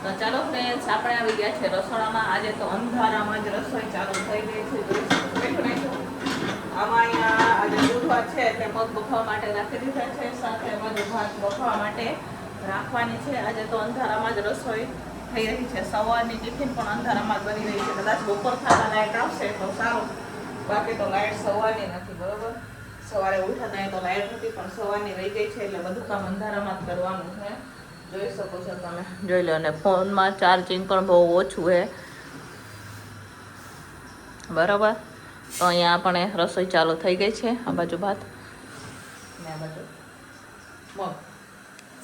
તો ચાલો ફ્રેન્ડ્સ, આપણે આવી ગયા છે રસોડામાં. આજે તો અંધારામાં જ રસોઈ ચાલુ થઈ ગઈ છે. આમાં અહીંયા આજે બુધવાર છે એટલે મગ બફવા માટે રાખી દીધા છે, સાથે બધું ભાત બફવા માટે રાખવાની છે. આજે તો અંધારામાં જ રસોઈ થઈ રહી છે. સવારની ટિફિન પણ અંધારામાં જ બની રહી છે. કદાચ બપોર થતા લાઇટ આવશે તો સારું, બાકી તો લાઇટ સવારની નથી. બરોબર, સવારે ઉઠતા તો લાઇટ નથી, પણ સવારની રહી ગઈ છે એટલે બધું કામ અંધારામાં જ કરવાનું છે. જોઈ શકો છો તમે, જોઈ લો. અને ફોનમાં ચાર્જિંગ પણ બહુ ઓછું છે. બરાબર, તો અહીંયા આપણે રસોઈ ચાલુ થઈ ગઈ છે. આ બાજુ ભાત ને આ બાજુ મગ.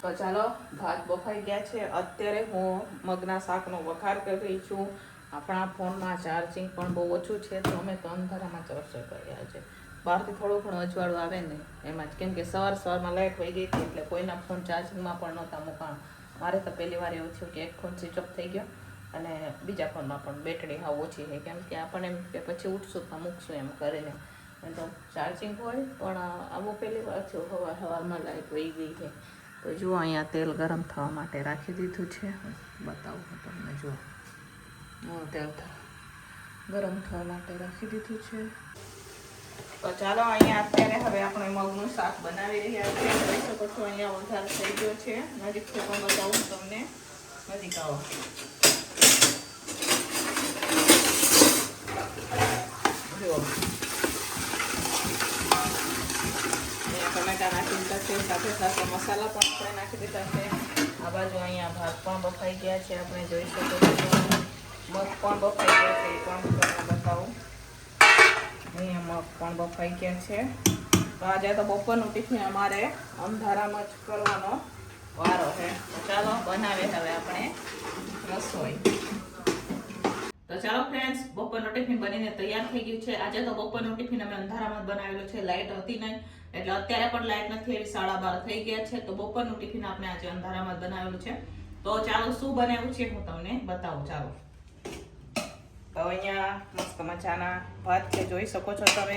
તો ચાલો, ભાત બફાઈ ગયા છે. અત્યારે હું મગના શાકનો વઘાર કરી રહી છું. આપણા ફોનમાં ચાર્જિંગ પણ બહુ ઓછું છે, તો અમે તો અંધારામાં જ રસોઈ કરી રહ્યા છે. બહારથી થોડું ઘણું અજવાળું આવે ને એમાં જ, કેમ કે સવારમાં લાઇટ વહી ગઈ હતી એટલે કોઈના ફોન ચાર્જિંગમાં પણ નહોતા મૂકાણ. મારે તો પહેલી વાર એવું થયું કે એક ફોન સ્વિચ ઓફ થઈ ગયો અને બીજા ફોનમાં પણ બેટરી હાવ ઓછી છે, કેમ કે આપણને એમ કે પછી ઉઠશું તો મૂકશું એમ કરીને. એમ તો ચાર્જિંગ હોય પણ આવું પહેલી વાર થયું, સવારમાં લાઇટ વહી ગઈ છે. તો જુઓ, અહીંયા તેલ ગરમ થવા માટે રાખી દીધું છે. બતાવું હું તમને, જુઓ તેલ ગરમ થવા માટે રાખી દીધું છે. તો ચાલો, અહીંયા અત્યારે હવે આપણે મગનું શાક બનાવી રહ્યા છીએ. જોઈ શકો છો અહીંયા વઘાર થઈ ગયો છે. નજીકથી પણ બતાવું તમને, નજીક આવો. જુઓ, ટમેટા નાખી દીધા છે, સાથે સાથે મસાલા પણ આપણે નાખી દીધા છે. આ બાજુ અહીંયા ભાત પણ બફાઈ ગયા છે, આપણે જોઈ શકો છો. મગ પણ બફાઈ ગયા છે, એ પણ તમને બતાવું. અહીંયા મગ પણ બફાઈ ગયા છે. તો આજે તો બપોરનું ટિફિન અમારે અંધારામાં જ કરવાનો વારો છે. તો ચાલો, બનાવીએ હવે આપણે રસોઈ. તો ચાલો ફ્રેન્ડ્સ, બપોરનું ટિફિન બનીને તૈયાર થઈ ગયું છે. આજે તો બપોરનું ટિફિન અમે અંધારામાં જ બનાવેલું છે. લાઇટ હતી નહીં એટલે અત્યારે પણ લાઇટ નથી, એવી 12:30 થઈ ગયા છે. તો બપોરનું ટિફિન આપણે આજે અંધારામાં જ બનાવેલું છે. તો ચાલો, શું બનાવ્યું છે હું તમને બતાવું. ચાલો, તો અહીંયા મસ્ત મજાના ભાત છે, જોઈ શકો છો તમે.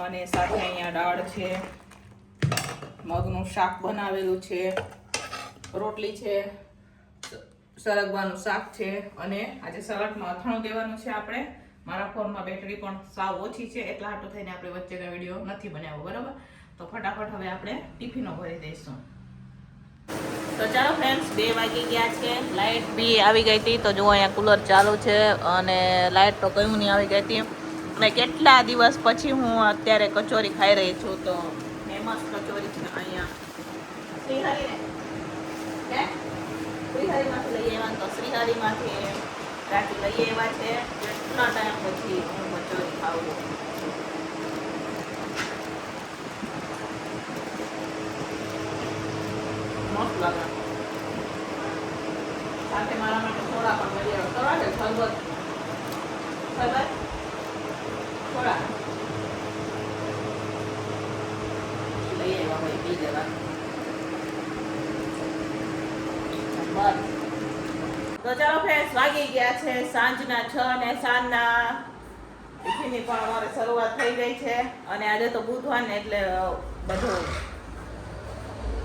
અને સાથે અહીંયા દાળ છે, મગનું શાક બનાવેલું છે, રોટલી છે, સરગવાનું શાક છે, અને આજે સલાડમાં અથાણું દેવાનું છે આપણે. મારા ફોનમાં બેટરી પણ સાવ ઓછી છે, એટલા હાટું થઈને આપણે વચ્ચેનો વિડીયો નથી બનાવ્યો. બરાબર, તો ફટાફટ હવે આપણે ટિફિનો ભરી દઈશું. તો ચાલો ફ્રેન્ડ્સ, 2 વાગી ગયા છે. લાઇટ બી આવી ગઈ હતી. તો જુઓ, અહીંયા કુલર ચાલુ છે અને લાઇટ તો કયું નહીં આવી ગઈ હતી. અને કેટલા દિવસ પછી હું અત્યારે કચોરી ખાઈ રહી છું. તો ફેમસ કચોરી છે અહીંયા શ્રીહરિમાંથી લઈ આવ્યા. તો શ્રીહરિમાંથી રાતી લઈ આવ્યા છે. કેટલા ટાઈમ પછી હું કચોરી ખાવું. મસ્ત લાગે. સાથે મારા માટે સોડા પણ લઈ આવ્યો. કરવા છે શરબત, શરબત સોડા લઈ આવ્યા ભાઈ, પી લેવા. તો ચાલો ફ્રેન્ડ્સ, વાગી ગયા છે સાંજના 6 અને સાંજના ટિફિનની પણ અમારે શરૂઆત થઈ ગઈ છે. અને આજે તો બુધવાર ને એટલે બધું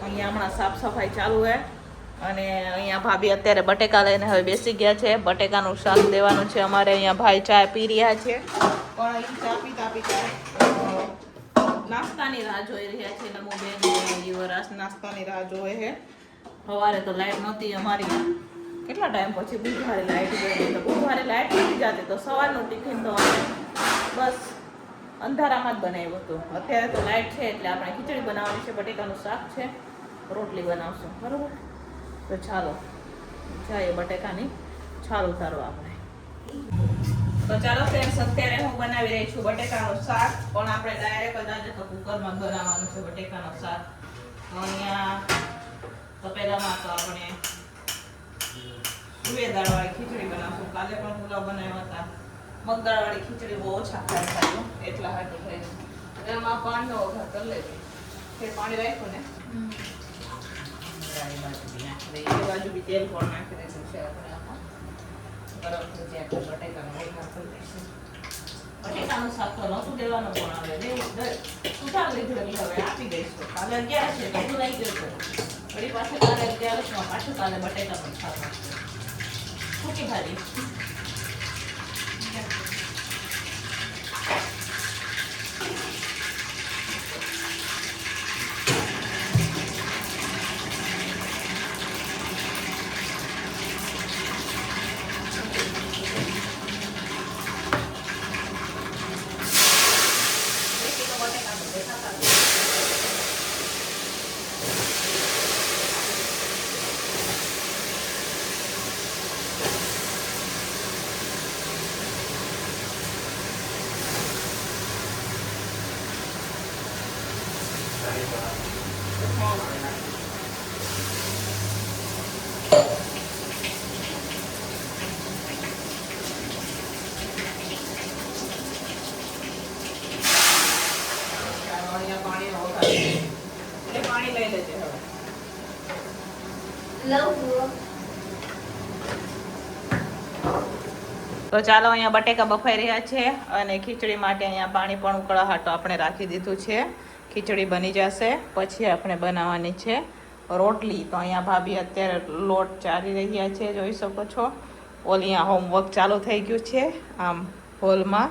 અહીંયા હમણાં સાફ સફાઈ ચાલુ છે. અને અહીંયા ભાભી અત્યારે બટેકા લઈને હવે બેસી ગયા છે. બટેકાનું શાક દેવાનું છે અમારે. અહીંયા ભાઈ ચા પી રહ્યા છે, પણ એ ચા પીતા નાસ્તાની રાહ જોઈ રહ્યા છે. નમોબેન યુવરાજ નાસ્તાની રાહ જોવે છે. સવારે તો લાઇટ નહોતી અમારી, કેટલા ટાઈમ પછી બુધવારે લાઇટ ગઈ. તો બુધવારે લાઇટ નથી જતી તો સવારનું ટિફિન તો બસ અંધારામાં જ બનાવ્યું હતું. અત્યારે તો લાઇટ છે એટલે આપણે ખીચડી બનાવવાની છે, બટેકાનું શાક છે, રોટલી બનાવશું. બરાબર, તો ચાલો જઈએ બટેકાની છાલ ઉતારવા આપણે. તો ચાલો ફ્રેન્ડ્સ, અત્યારે હું બનાવી રહી છું બટેકાનું શાક. પણ આપણે ડાયરેક્ટ જ આજે તો કુકરમાં બનાવવાનું છે બટેકાનું શાક. તો અહીંયા તપેલામાં તો આપણે દાળવાળી ખીચડી બનાવશું. કાલે પણ પુલાવ બનાવ્યા હતા. મગદાળવાળી ખીચડી બહુ ઓછા ખાય એટલા હાટું થઈ. એમાં પાણીનો વઘાર કરી લેજો. પાણી રાખ્યું ને, એ બાજુ બી તેલ પણ નાખી દઈશું છે આપણે. આમાં ગરમ થઈ જાય એટલે બટેકાનો વઘાર કરી દઈશું. બટેકાનું શાક તો નહોતું દેવાનું પણ આવે સુધાર લીધું એટલે હવે આપી દઈશું. કાલે 11 છે તો ભૂલાઈ ગયું. વળી પાછું કાલે 11 પાછું કાલે બટેકાનું શાક આપશે. સૂકી ભાજી. પાણી લઈ લેજે હવે. તો ચાલો, અહીંયા બટેકા બફાઈ રહ્યા છે અને ખીચડી માટે અહીંયા પાણી પણ ઉકળવા હાટો આપણે રાખી દીધું છે. ખીચડી બની જશે પછી આપણે બનાવવાની છે રોટલી. તો અહીંયા ભાભી અત્યારે લોટ ચારી રહ્યા છે, જોઈ શકો છો. ઓલ અહીંયા હોમવર્ક ચાલુ થઈ ગયું છે આમ હોલમાં.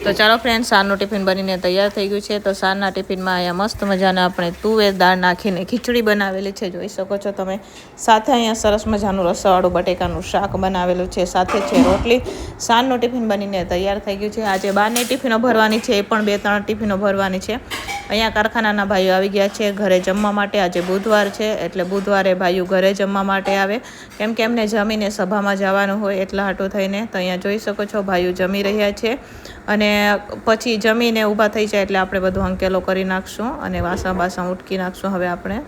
તો ચાલો ફ્રેન્ડ, સારનું ટિફિન બનીને તૈયાર થઈ ગયું છે. તો સારના ટિફિનમાં અહીંયા મસ્ત મજાના આપણે તુવેર દાળ નાખીને ખીચડી બનાવેલી છે, જોઈ શકો છો તમે. સાથે અહીંયા સરસ મજાનું રસાવાળું બટેકાનું શાક બનાવેલું છે, સાથે છે રોટલી. સારનું ટિફિન બનીને તૈયાર થઈ ગયું છે. આજે 12 ટિફિનો ભરવાની છે, એ પણ 2-3 ટિફિનો ભરવાની છે. અહીંયા કારખાનાના ભાઈઓ આવી ગયા છે ઘરે જમવા માટે. આજે બુધવાર છે એટલે બુધવારે ભાઈઓ ઘરે જમવા માટે આવે, કેમ કે એમને જમીને સભામાં જવાનું હોય એટલા હાટું થઈને. તો અહીંયા જોઈ શકો છો ભાઈઓ જમી રહ્યા છે અને પછી જમીને ઊભા થઈ જાય એટલે આપણે બધું અંકેલો કરી નાખશું અને વાસણ ઉટકી નાખશું હવે આપણે.